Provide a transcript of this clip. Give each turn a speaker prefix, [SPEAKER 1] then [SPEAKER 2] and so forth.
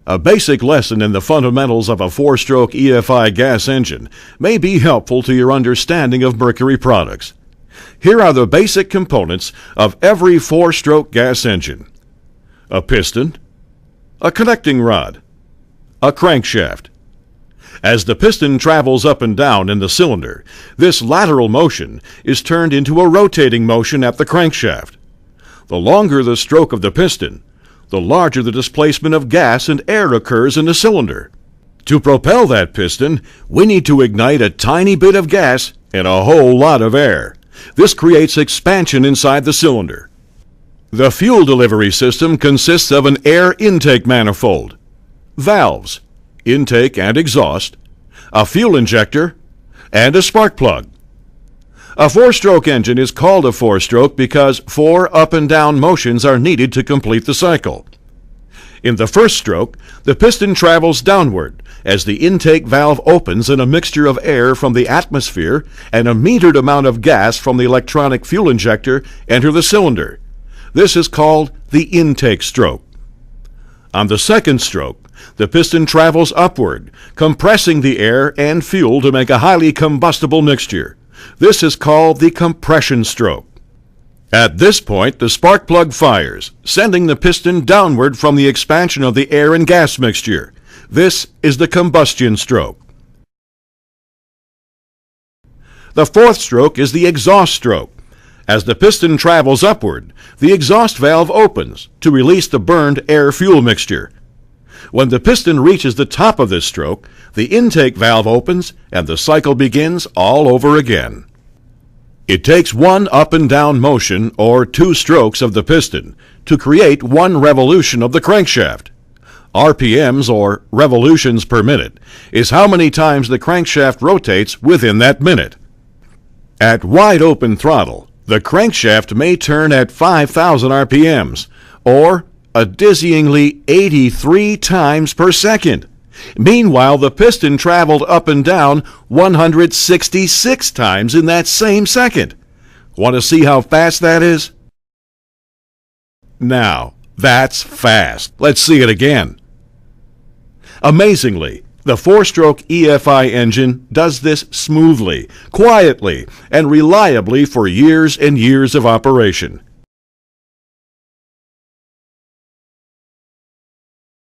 [SPEAKER 1] A basic lesson in the fundamentals of a four-stroke EFI gas engine may be helpful to your understanding of Mercury products. Here are the basic components of every four-stroke gas engine: a piston, a connecting rod, a crankshaft. As the piston travels up and down in the cylinder, this lateral motion is turned into a rotating motion at the crankshaft. The longer the stroke of the piston, the larger the displacement of gas and air occurs in the cylinder. To propel that piston, we need to ignite a tiny bit of gas and a whole lot of air. This creates expansion inside the cylinder. The fuel delivery system consists of an air intake manifold, valves, intake and exhaust, a fuel injector, and a spark plug. A four-stroke engine is called a four-stroke because 4 up and down motions are needed to complete the cycle. In the first stroke, the piston travels downward as the intake valve opens and a mixture of air from the atmosphere and a metered amount of gas from the electronic fuel injector enter the cylinder. This is called the intake stroke. On the second stroke, the piston travels upward, compressing the air and fuel to make a highly combustible mixture. This is called the compression stroke. At this point, the spark plug fires, sending the piston downward from the expansion of the air and gas mixture. This is the combustion stroke. The fourth stroke is the exhaust stroke. As the piston travels upward, the exhaust valve opens to release the burned air-fuel mixture. When the piston reaches the top of this stroke, the intake valve opens and the cycle begins all over again. It takes 1 up and down motion, or 2 strokes of the piston, to create 1 revolution of the crankshaft. RPMs, or revolutions per minute, is how many times the crankshaft rotates within that minute. At wide open throttle, the crankshaft may turn at 5,000 RPMs, or a dizzyingly 83 times per second. Meanwhile, the piston traveled up and down 166 times in that same second. Want to see how fast that is? Now, that's fast. Let's see it again. Amazingly, the four-stroke EFI engine does this smoothly, quietly, and reliably for years and years of operation.